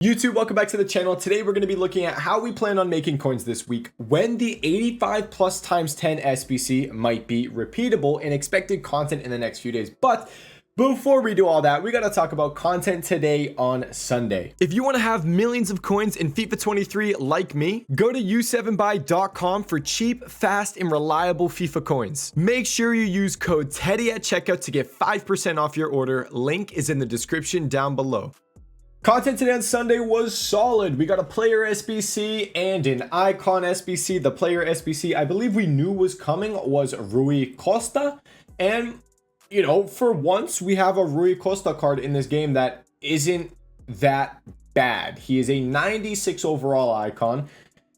YouTube, welcome back to the channel. Today we're going to be looking at how we plan on making coins this week, when the 85 plus times 10 SBC might be repeatable, and expected content in the next few days. But before we do all that, we got to talk about content today on Sunday. If you want to have millions of coins in FIFA 23 like me, go to u7buy.com for cheap, fast, and reliable FIFA coins. Make sure you use code TEDDY at checkout to get 5% off your order. Link is in the description down below. Content today on Sunday was solid. We got a player SBC and an icon SBC. The player SBC I believe we knew was coming was Rui Costa. And, you know, for once we have a Rui Costa card in this game that isn't that bad. He is a 96 overall icon.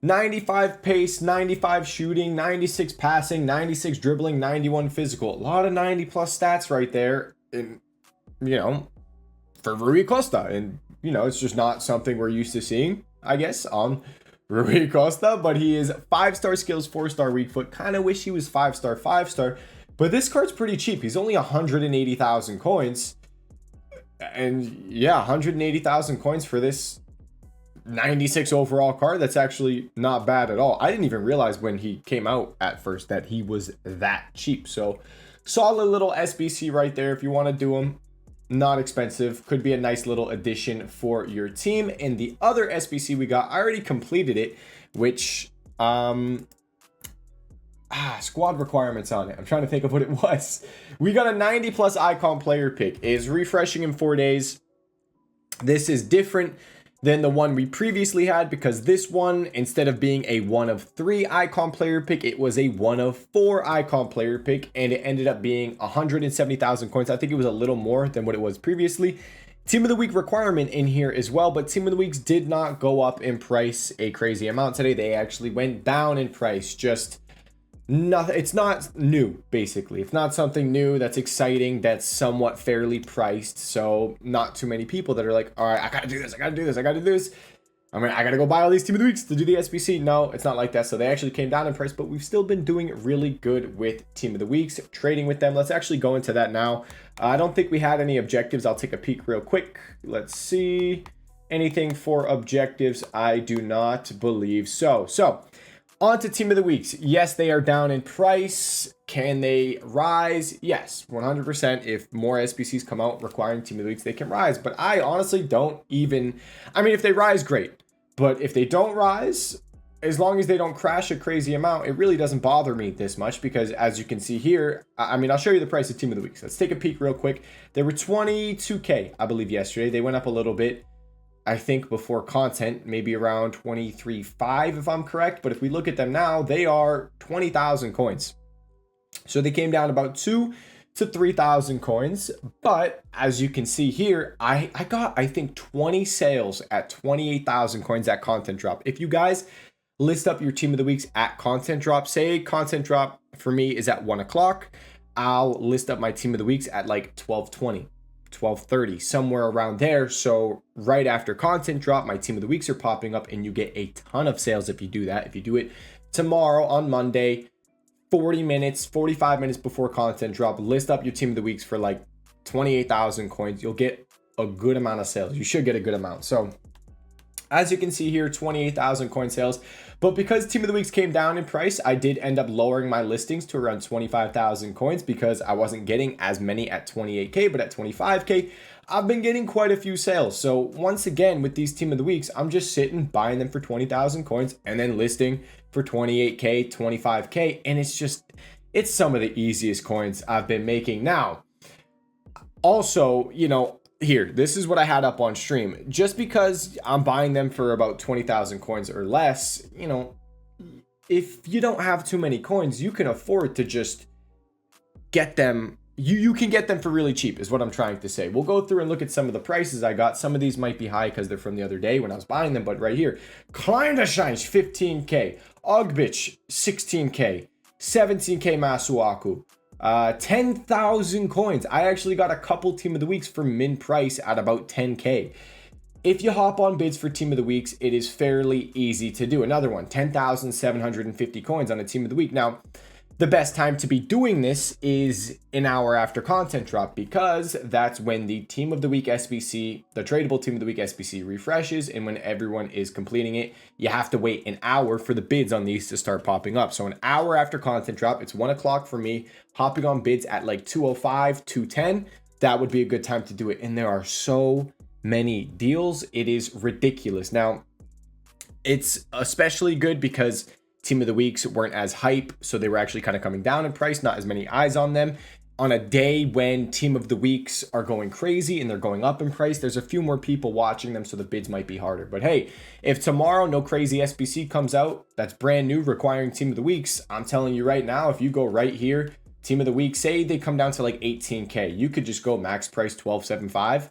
95 pace, 95 shooting, 96 passing, 96 dribbling, 91 physical. A lot of 90 plus stats right there. And, you know, for Rui Costa. And you know, it's just not something we're used to seeing, I guess, on Rui Costa. But he is 5-star skills, 4-star weak foot. Kind of wish he was 5-star, 5-star. But this card's pretty cheap. He's only 180,000 coins. And yeah, 180,000 coins for this 96 overall card. That's actually not bad at all. I didn't even realize when he came out at first that he was that cheap. So solid little SBC right there if you want to do him. Not expensive, could be a nice little addition for your team. And the other SBC we got, I already completed it, which squad requirements on it. I'm trying to think of what it was. We got a 90 plus icon player pick. It is refreshing in 4 days. This is different than the one we previously had, because this one, instead of being a 1 of 3 icon player pick, it was a 1 of 4 icon player pick, and it ended up being 170,000 coins. I think it was a little more than what it was previously. Team of the week requirement in here as well, but team of the weeks did not go up in price a crazy amount today. They actually went down in price. Just nothing. It's not new, basically. It's not something new that's exciting, that's somewhat fairly priced. So not too many people that are like, all right, I gotta do this, I gotta do this, I gotta do this. I mean, I gotta go buy all these team of the weeks to do the SBC. No, it's not like that. So they actually came down in price, but we've still been doing really good with team of the weeks, trading with them. Let's actually go into that now. I don't think we had any objectives. I'll take a peek real quick. Let's see. Anything for objectives? I do not believe so. So on to team of the weeks. Yes, they are down in price. Can they rise? Yes, 100%. If more SBCs come out requiring team of the weeks, they can rise. But I honestly don't even, I mean, if they rise, great. But if they don't rise, as long as they don't crash a crazy amount, it really doesn't bother me this much, because as you can see here, I mean, I'll show you the price of team of the weeks. Let's take a peek real quick. They were 22K, I believe, yesterday. They went up a little bit, I think, before content, maybe around 23.5 if I'm correct. But if we look at them now, they are 20,000 coins. So they came down about 2 to 3,000 coins. But as you can see here, I got, I think, 20 sales at 28,000 coins at content drop. If you guys list up your team of the weeks at content drop, say content drop for me is at 1 o'clock, I'll list up my team of the weeks at like 12:20. 12:30, somewhere around there. So right after content drop, my team of the weeks are popping up, and you get a ton of sales if you do that. If you do it tomorrow on Monday, 40 minutes, 45 minutes before content drop, list up your team of the weeks for like 28,000 coins, you'll get a good amount of sales. You should get a good amount. So as you can see here, 28,000 coin sales. But because team of the weeks came down in price, I did end up lowering my listings to around 25,000 coins, because I wasn't getting as many at 28K, but at 25K, I've been getting quite a few sales. So once again, with these team of the weeks, I'm just sitting, buying them for 20,000 coins and then listing for 28K, 25K. And it's some of the easiest coins I've been making. Now, also, you know, here, this is what I had up on stream. Just because I'm buying them for about 20,000 coins or less, you know, if you don't have too many coins, you can afford to just get them. You can get them for really cheap, is what I'm trying to say. We'll go through and look at some of the prices I got. Some of these might be high because they're from the other day when I was buying them, but right here, Kinda Shines 15K, Ogbich 16K, 17K Masuaku. 10,000 coins. I actually got a couple team of the weeks for min price at about 10K. If you hop on bids for team of the weeks, it is fairly easy to do. Another one, 10,750 coins on a team of the week. Now, the best time to be doing this is an hour after content drop, because that's when the team of the week SBC, the tradable team of the week SBC refreshes, and when everyone is completing it, you have to wait an hour for the bids on these to start popping up. So an hour after content drop, it's 1 o'clock for me, hopping on bids at like 2:05, 2:10, that would be a good time to do it. And there are so many deals, it is ridiculous. Now, it's especially good because team of the weeks weren't as hype, so they were actually kind of coming down in price, not as many eyes on them. On a day when team of the weeks are going crazy and they're going up in price, there's a few more people watching them, so the bids might be harder. But hey, if tomorrow no crazy SBC comes out that's brand new requiring team of the weeks, I'm telling you right now, if you go right here, team of the week, say they come down to like 18K, you could just go max price 12.75.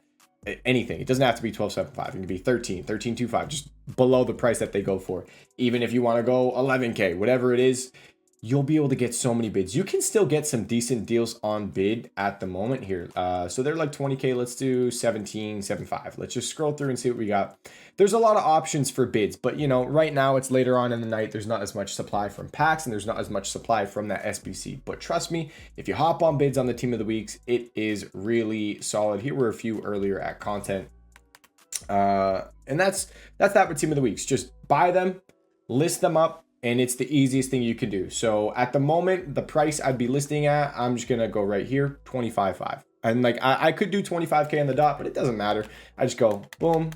Anything. It doesn't have to be 12.75. It can be 13.25, just below the price that they go for. Even if you want to go 11K, whatever it is, you'll be able to get so many bids. You can still get some decent deals on bid at the moment here. So they're like 20K. Let's do 17.75. Let's just scroll through and see what we got. There's a lot of options for bids, but you know, right now it's later on in the night. There's not as much supply from packs and there's not as much supply from that SBC. But trust me, if you hop on bids on the team of the weeks, it is really solid. Here were a few earlier at content. And that's that with team of the weeks. Just buy them, list them up, and it's the easiest thing you can do. So at the moment, the price I'd be listing at, I'm just gonna go right here, 25.5. And like I could do 25K on the dot, but it doesn't matter. I just go boom.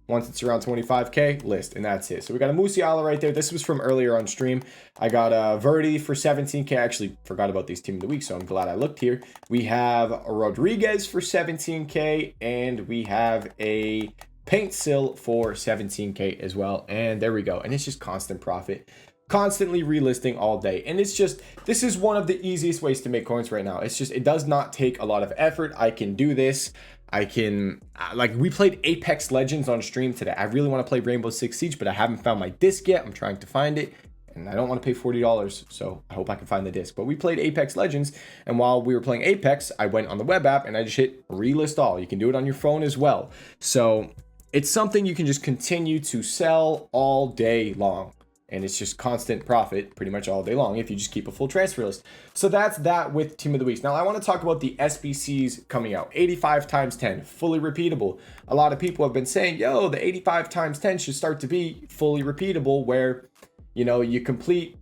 Once it's around 25K, list, and that's it. So we got a Musiala right there. This was from earlier on stream. I got a Verdi for 17K. I actually forgot about these team of the week, so I'm glad I looked here. We have a Rodriguez for 17K, and we have a Paint Sill for 17K as well. And there we go. And it's just constant profit, constantly relisting all day. And it's just, this is one of the easiest ways to make coins right now. It's just, it does not take a lot of effort. I can do this. I can, like, we played Apex Legends on stream today. I really want to play Rainbow Six Siege, but I haven't found my disc yet. I'm trying to find it, and I don't want to pay $40, so I hope I can find the disc. But we played Apex Legends, and while we were playing Apex, I went on the web app and I just hit relist all. You can do it on your phone as well. So it's something you can just continue to sell all day long. And it's just constant profit pretty much all day long if you just keep a full transfer list. So that's that with Team of the Weeks. Now I want to talk about the SBCs coming out. 85 times 10, fully repeatable. A lot of people have been saying, yo, the 85 times 10 should start to be fully repeatable, where, you know, you complete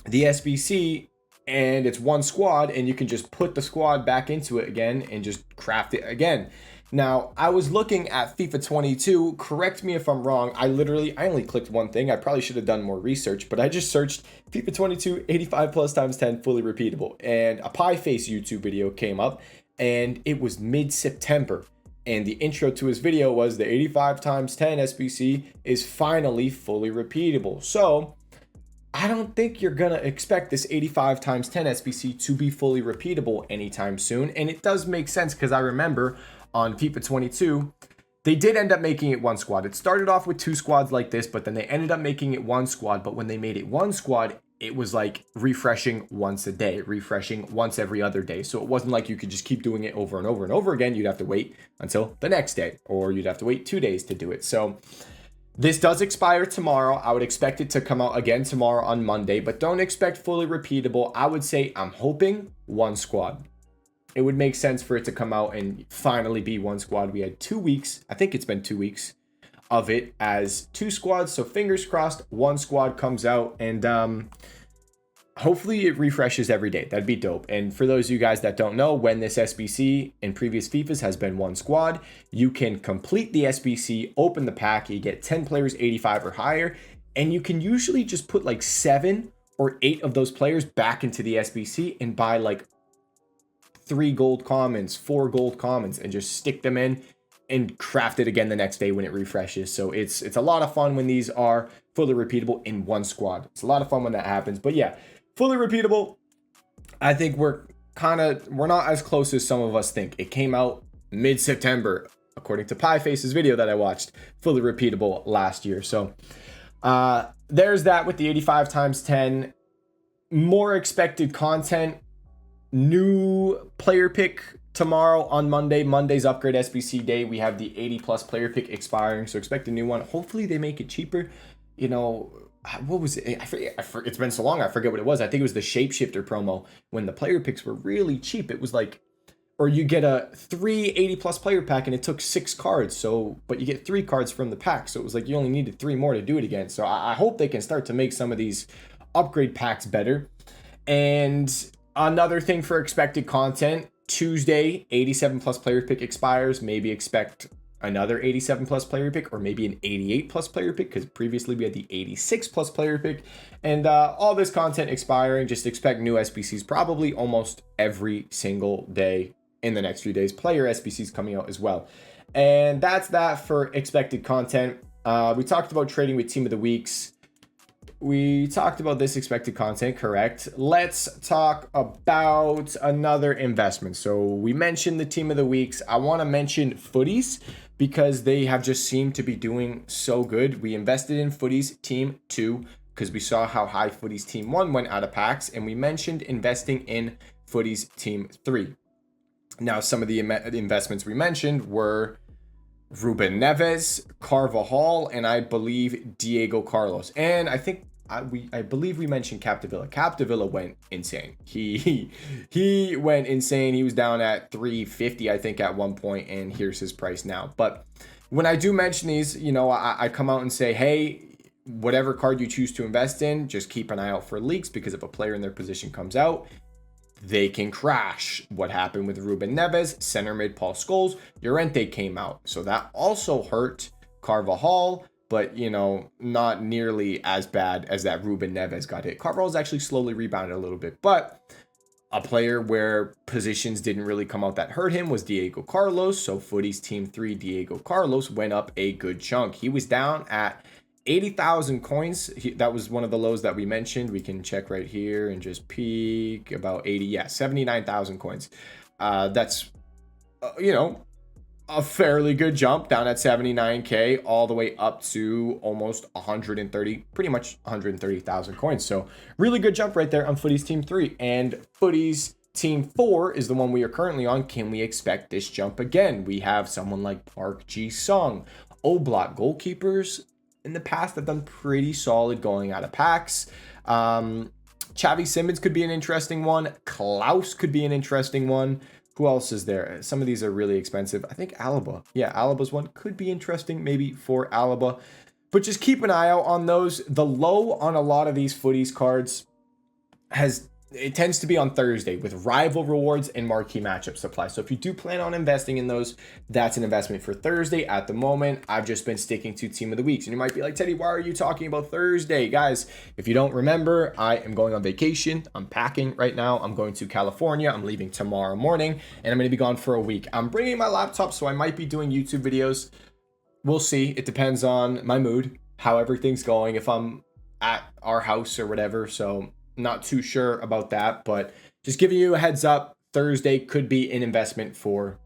the SBC and it's one squad and you can just put the squad back into it again and just craft it again. Now, I was looking at FIFA 22, correct me if I'm wrong, I only clicked one thing, I probably should have done more research, but I just searched FIFA 22 85 plus times 10 fully repeatable, and a Pie Face YouTube video came up, and it was mid-September, and the intro to his video was the 85 times 10 SBC is finally fully repeatable. So, I don't think you're gonna expect this 85 times 10 SBC to be fully repeatable anytime soon, and it does make sense because I remember on FIFA 22, they did end up making it one squad. It started off with two squads like this, but then they ended up making it one squad. But when they made it one squad, it was like refreshing once a day, refreshing once every other day. So it wasn't like you could just keep doing it over and over and over again. You'd have to wait until the next day, or you'd have to wait 2 days to do it. So this does expire tomorrow. I would expect it to come out again tomorrow on Monday, but don't expect fully repeatable. I would say I'm hoping one squad. It would make sense for it to come out and finally be one squad. We had 2 weeks, I think it's been 2 weeks of it as two squads. So fingers crossed, one squad comes out, and hopefully it refreshes every day. That'd be dope. And for those of you guys that don't know, when this SBC in previous FIFAs has been one squad, you can complete the SBC, open the pack, you get 10 players, 85 or higher, and you can usually just put like 7 or 8 of those players back into the SBC and buy like 3 gold commons, 4 gold commons, and just stick them in and craft it again the next day when it refreshes. So it's a lot of fun when these are fully repeatable in one squad. It's a lot of fun when that happens. But yeah, fully repeatable, I think we're not as close as some of us think. It came out mid-September, according to Pieface's video that I watched, fully repeatable last year. So there's that with the 85 times 10. More expected content. New player pick tomorrow on Monday. Monday's upgrade SBC day. We have the 80 plus player pick expiring, so expect a new one. Hopefully they make it cheaper. You know, what was it? It's been so long, I forget what it was. I think it was the shapeshifter promo when the player picks were really cheap. It was like, or you get a 380 plus player pack and it took 6 cards. So, but you get 3 cards from the pack. So it was like you only needed 3 more to do it again. So I hope they can start to make some of these upgrade packs better. And another thing for expected content, Tuesday, 87 plus player pick expires. Maybe expect another 87 plus player pick, or maybe an 88 plus player pick, because previously we had the 86 plus player pick. And all this content expiring, just expect new SBCs probably almost every single day in the next few days. Player SBCs coming out as well. And that's that for expected content. We talked about trading with team of the weeks. We talked about this expected content, correct? Let's talk about another investment. So we mentioned the team of the weeks. I want to mention Footies because they have just seemed to be doing so good. We invested in Footies Team 2 because we saw how high Footies Team 1 went out of packs, and we mentioned investing in Footies Team 3. Now, some of the investments we mentioned were Ruben Neves, Carvajal, and I believe Diego Carlos. And I think I believe we mentioned Capdevila. Capdevila went insane. He went insane. He was down at 350, I think, at one point, and here's his price now. But when I do mention these, you know, I come out and say, hey, whatever card you choose to invest in, just keep an eye out for leaks, because if a player in their position comes out, they can crash. What happened with Ruben Neves, center mid Paul Scholes, Llorente came out. So that also hurt Carvajal, but, you know, not nearly as bad as that Ruben Neves got hit. Carvajal's actually slowly rebounded a little bit, but a player where positions didn't really come out that hurt him was Diego Carlos. So Footies Team 3, Diego Carlos went up a good chunk. He was down at 80,000 coins. That was one of the lows that we mentioned. We can check right here and just peek about 80. Yeah, 79,000 coins. That's, you know, a fairly good jump, down at 79K all the way up to almost 130, pretty much 130,000 coins. So really good jump right there on Footies Team 3. And Footies Team 4 is the one we are currently on. Can we expect this jump again? We have someone like Park Ji-sung. Oblak goalkeepers in the past have done pretty solid going out of packs. Xavi Simons could be an interesting one. Klaus could be an interesting one. Who else is there? Some of these are really expensive. I think Alaba. Yeah, Alaba's one could be interesting maybe for Alaba. But just keep an eye out on those. The low on a lot of these Footies cards it tends to be on Thursday with rival rewards and marquee matchup supply. So if you do plan on investing in those, that's an investment for Thursday. At the moment, I've just been sticking to team of the weeks. And you might be like, Teddy, why are you talking about Thursday? Guys, if you don't remember, I am going on vacation. I'm packing right now. I'm going to California. I'm leaving tomorrow morning and I'm going to be gone for a week. I'm bringing my laptop, so I might be doing YouTube videos. We'll see. It depends on my mood, how everything's going, if I'm at our house or whatever. So not too sure about that, but just giving you a heads up, Thursday could be an investment for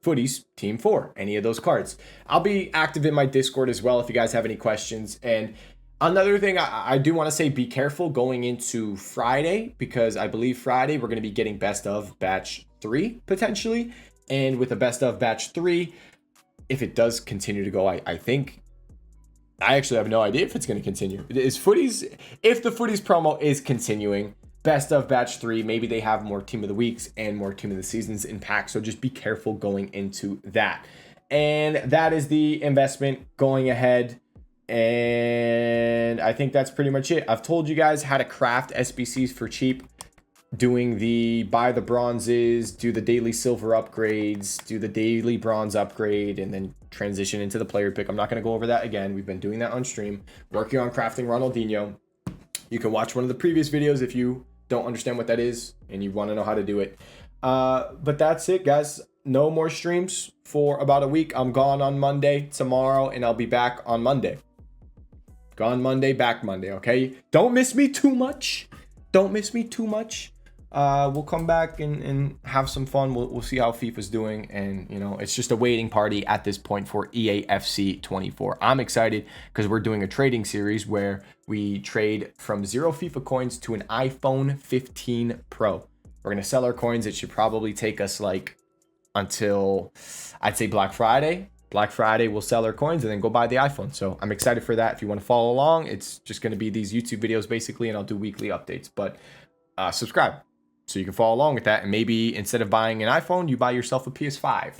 Footies Team 4, any of those cards. I'll be active in my Discord as well if you guys have any questions. And another thing, I do want to say, be careful going into Friday, because I believe Friday we're going to be getting best of batch 3 potentially. And with a best of batch 3, if it does continue to go, I think, I actually have no idea if it's going to continue. If the Footies promo is continuing, best of batch 3, maybe they have more team of the weeks and more team of the seasons in packs. So just be careful going into that. And that is the investment going ahead. And I think that's pretty much it. I've told you guys how to craft SBCs for cheap, doing the buy the bronzes, do the daily silver upgrades, do the daily bronze upgrade, and then transition into the player pick. I'm not going to go over that again. We've been doing that on stream, working on crafting Ronaldinho. You can watch one of the previous videos if you don't understand what that is and you want to know how to do it. But that's it, guys. No more streams for about a week. I'm gone on Monday, tomorrow, and I'll be back on Monday. Gone Monday, back Monday, okay? Don't miss me too much. Don't miss me too much. We'll come back and have some fun. We'll see how FIFA's doing. And, you know, it's just a waiting party at this point for EAFC 24. I'm excited because we're doing a trading series where we trade from 0 FIFA coins to an iPhone 15 Pro. We're going to sell our coins. It should probably take us like until, I'd say, Black Friday. Black Friday, we'll sell our coins and then go buy the iPhone. So I'm excited for that. If you want to follow along, it's just going to be these YouTube videos basically, and I'll do weekly updates. But subscribe so you can follow along with that. And maybe instead of buying an iPhone, you buy yourself a PS5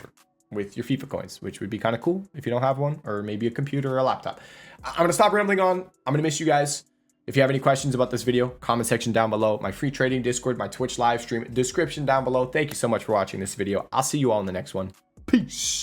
with your FIFA coins, which would be kind of cool if you don't have one, or maybe a computer or a laptop. I'm going to stop rambling on. I'm going to miss you guys. If you have any questions about this video, comment section down below. My free trading Discord, my Twitch live stream, description down below. Thank you so much for watching this video. I'll see you all in the next one. Peace.